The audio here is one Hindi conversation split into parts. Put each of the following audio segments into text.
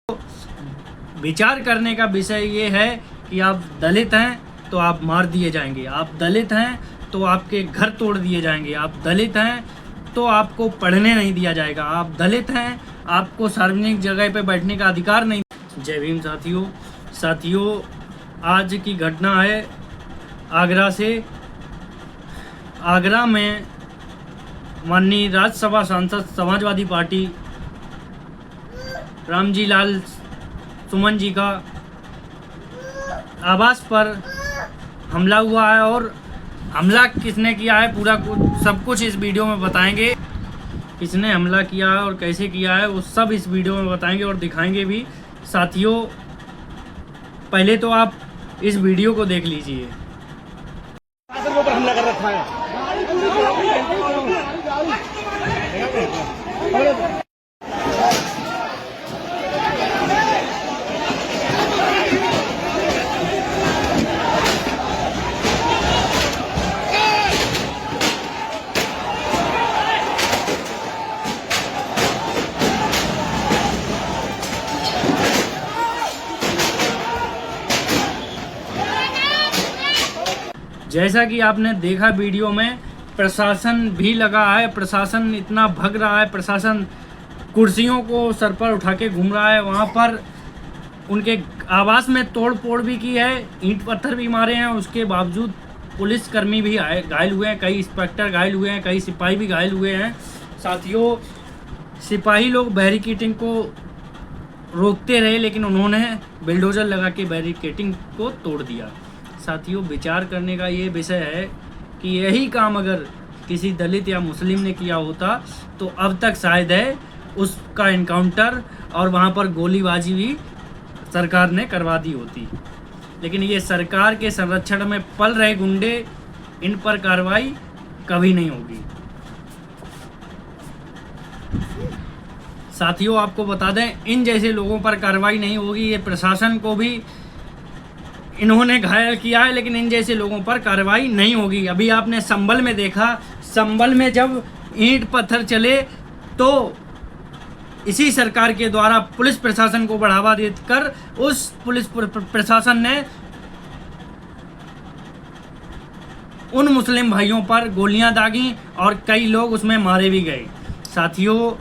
विचार करने का विषय ये है कि आप दलित हैं तो आप मार दिए जाएंगे, आप दलित हैं तो आपके घर तोड़ दिए जाएंगे, आप दलित हैं तो आपको पढ़ने नहीं दिया जाएगा, आप दलित हैं आपको सार्वजनिक जगह पे बैठने का अधिकार नहीं। जय भीम साथियों, आज की घटना है आगरा से। आगरा में माननीय राज्यसभा सांसद समाजवादी पार्टी रामजी लाल सुमन जी का आवास पर हमला हुआ है और हमला किसने किया है पूरा सब कुछ इस वीडियो में बताएंगे। किसने हमला किया है और कैसे किया है वो सब इस वीडियो में बताएंगे और दिखाएंगे भी। साथियों, पहले तो आप इस वीडियो को देख लीजिए। हमला कर रखा है। जैसा कि आपने देखा वीडियो में, प्रशासन भी लगा है, प्रशासन इतना भग रहा है, प्रशासन कुर्सियों को सर पर उठा के घूम रहा है। वहाँ पर उनके आवास में तोड़ फोड़ भी की है, ईंट पत्थर भी मारे हैं। उसके बावजूद पुलिसकर्मी भी घायल हुए हैं, कई इंस्पेक्टर घायल हुए हैं, कई सिपाही भी घायल हुए हैं। साथियों, सिपाही लोग बैरिकेडिंग को रोकते रहे लेकिन उन्होंने बिल्डोजर लगा के बैरिकेडिंग को तोड़ दिया। साथियों, विचार करने का ये विषय है कि यही काम अगर किसी दलित या मुस्लिम ने किया होता तो अब तक शायद है उसका इनकाउंटर और वहाँ पर गोलीबाजी भी सरकार ने करवा दी होती। लेकिन ये सरकार के संरक्षण में पल रहे गुंडे, इन पर कार्रवाई कभी नहीं होगी। साथियों, आपको बता दें, इन जैसे लोगों पर कार्रवाई नहीं होगी। ये प्रशासन को भी इन्होंने घायल किया है लेकिन इन जैसे लोगों पर कार्रवाई नहीं होगी। अभी आपने संभल में देखा, संभल में जब ईंट पत्थर चले तो इसी सरकार के द्वारा पुलिस प्रशासन को बढ़ावा देकर उस पुलिस प्रशासन ने उन मुस्लिम भाइयों पर गोलियां दागी और कई लोग उसमें मारे भी गए। साथियों,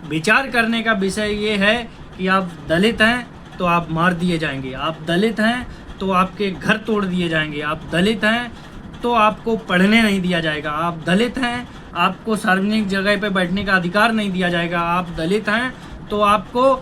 विचार करने का विषय ये है कि आप दलित हैं तो आप मार दिए जाएंगे, आप दलित हैं तो आपके घर तोड़ दिए जाएंगे, आप दलित हैं तो आपको पढ़ने नहीं दिया जाएगा, आप दलित हैं आपको सार्वजनिक जगह पे बैठने का अधिकार नहीं दिया जाएगा, आप दलित हैं तो आपको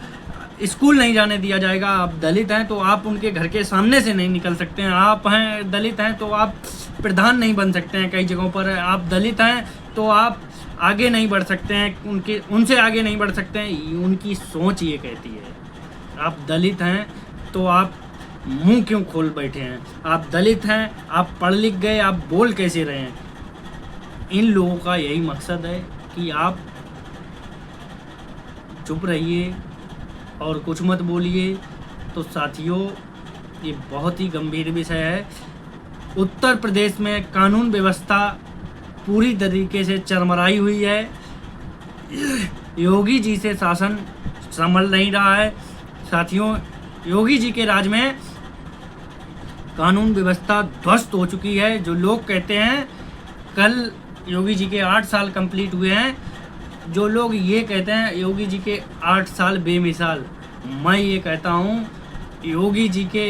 स्कूल नहीं जाने दिया जाएगा, आप दलित हैं तो आप उनके घर के सामने से नहीं निकल सकते हैं, आप हैं दलित हैं तो आप प्रधान नहीं बन सकते हैं, कई जगहों पर आप दलित हैं तो आप आगे नहीं बढ़ सकते हैं, उनसे आगे नहीं बढ़ सकते हैं। उनकी सोच ये कहती है। आप दलित हैं तो आप मुंह क्यों खोल बैठे हैं? आप दलित हैं, आप पढ़ लिख गए, आप बोल कैसे रहे हैं? इन लोगों का यही मकसद है कि आप चुप रहिए और कुछ मत बोलिए। तो साथियों, ये बहुत ही गंभीर विषय है। उत्तर प्रदेश में कानून व्यवस्था पूरी तरीके से चरमराई हुई है। योगी जी से शासन संभल नहीं रहा है। साथियों, योगी जी के राज में कानून व्यवस्था ध्वस्त हो चुकी है। जो लोग कहते हैं, कल योगी जी के 8 साल कंप्लीट हुए हैं, जो लोग ये कहते हैं योगी जी के 8 साल बेमिसाल, मैं ये कहता हूँ योगी जी के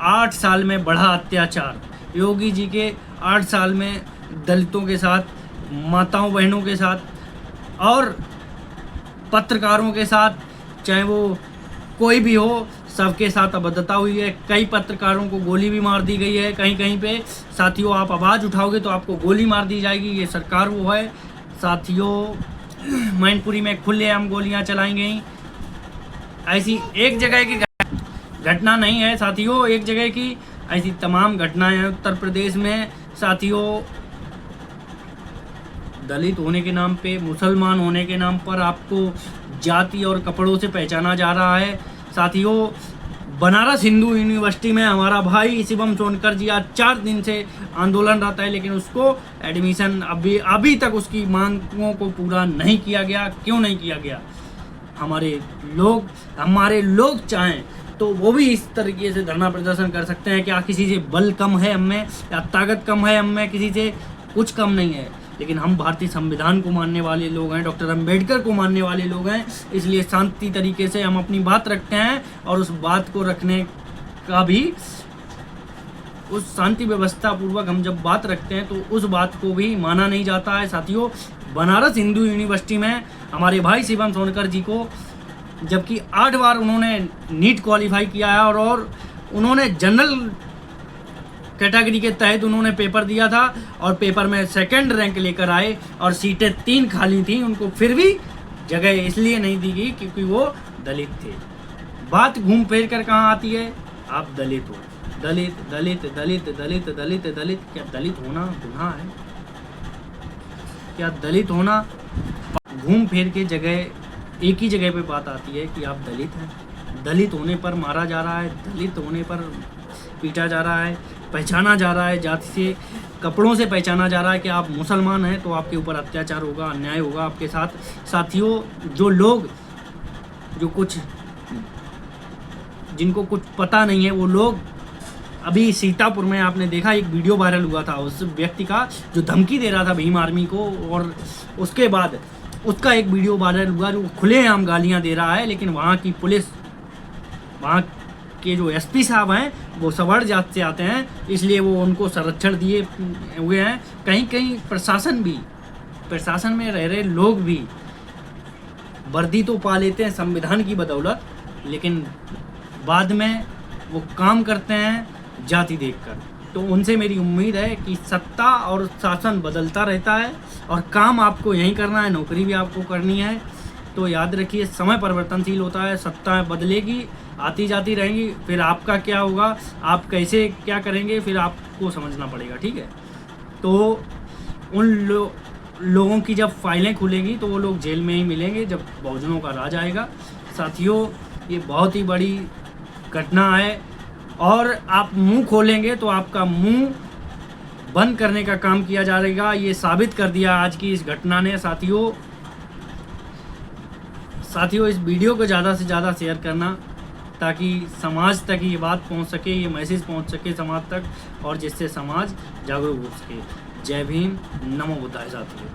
8 साल में बढ़ा अत्याचार, योगी जी के 8 साल में दलितों के साथ, माताओं बहनों के साथ और पत्रकारों के साथ, चाहे वो कोई भी हो, सबके साथ अभद्रता हुई है। कई पत्रकारों को गोली भी मार दी गई है कहीं कहीं पे। साथियों, आप आवाज़ उठाओगे तो आपको गोली मार दी जाएगी। ये सरकार वो है। साथियों, मैनपुरी में खुलेआम गोलियां चलाई गई। ऐसी एक जगह की घटना नहीं है साथियों, एक जगह की ऐसी तमाम घटनाएं हैं उत्तर प्रदेश में। साथियों, दलित होने के नाम पे, मुसलमान होने के नाम पर आपको जाति और कपड़ों से पहचाना जा रहा है। साथियों, बनारस हिंदू यूनिवर्सिटी में हमारा भाई शिवम सोनकर जी आज 4 दिन से आंदोलनरत है, लेकिन उसको एडमिशन अभी तक उसकी मांगों को पूरा नहीं किया गया। क्यों नहीं किया गया? हमारे लोग चाहें तो वो भी इस तरीके से धरना प्रदर्शन कर सकते हैं। क्या किसी से बल कम है हम में, या ताकत कम है हम में, किसी से कुछ कम नहीं है। लेकिन हम भारतीय संविधान को मानने वाले लोग हैं, डॉक्टर अंबेडकर को मानने वाले लोग हैं, इसलिए शांति तरीके से हम अपनी बात रखते हैं। और उस बात को रखने का भी, उस शांति व्यवस्था पूर्वक हम जब बात रखते हैं तो उस बात को भी माना नहीं जाता है। साथियों, बनारस हिंदू यूनिवर्सिटी में हमारे भाई शिवम सोनकर जी को, जबकि 8 बार उन्होंने नीट क्वालिफाई किया है और उन्होंने जनरल कैटेगरी के तहत उन्होंने पेपर दिया था और पेपर में 2nd रैंक लेकर आए और सीटें 3 खाली थी, उनको फिर भी जगह इसलिए नहीं दी गई क्योंकि वो दलित थे। बात घूम फिर कर कहाँ आती है? आप दलित हो, दलित दलित दलित दलित दलित दलित। क्या दलित होना गुनाह है? क्या दलित होना? घूम फिर के जगह एक ही जगह पे बात आती है कि आप दलित हैं। दलित होने पर मारा जा रहा है, दलित होने पर पीटा जा रहा है, पहचाना जा रहा है, जाति से, कपड़ों से पहचाना जा रहा है कि आप मुसलमान हैं तो आपके ऊपर अत्याचार होगा, अन्याय होगा आपके साथ। साथियों, जो लोग जिनको कुछ पता नहीं है, वो लोग अभी सीतापुर में आपने देखा एक वीडियो वायरल हुआ था उस व्यक्ति का जो धमकी दे रहा था भीम आर्मी को, और उसके बाद उसका एक वीडियो वायरल हुआ जो खुलेआम गालियां दे रहा है। लेकिन वहाँ की पुलिस, वहाँ के जो एसपी साहब हैं वो सवर्ण जात से आते हैं, इसलिए वो उनको संरक्षण दिए हुए हैं। कहीं कहीं प्रशासन में रह रहे लोग भी वर्दी तो पा लेते हैं संविधान की बदौलत, लेकिन बाद में वो काम करते हैं जाति देखकर। तो उनसे मेरी उम्मीद है कि सत्ता और शासन बदलता रहता है और काम आपको यहीं करना है, नौकरी भी आपको करनी है। तो याद रखिए, समय परिवर्तनशील होता है, सत्ता बदलेगी, आती जाती रहेंगी, फिर आपका क्या होगा, आप कैसे क्या करेंगे, फिर आपको समझना पड़ेगा। ठीक है, तो उन लोगों की जब फाइलें खुलेंगी तो वो लोग जेल में ही मिलेंगे जब बहुजनों का राज आएगा। साथियों, ये बहुत ही बड़ी घटना है और आप मुंह खोलेंगे तो आपका मुंह बंद करने का काम किया जाएगा। ये साबित कर दिया आज की इस घटना ने। साथियों, इस वीडियो को ज़्यादा से ज़्यादा शेयर करना ताकि समाज तक ये बात पहुंच सके, ये मैसेज पहुंच सके समाज तक, और जिससे समाज जागरूक हो सके। जय भीम, नमो बुद्धाय साथियों।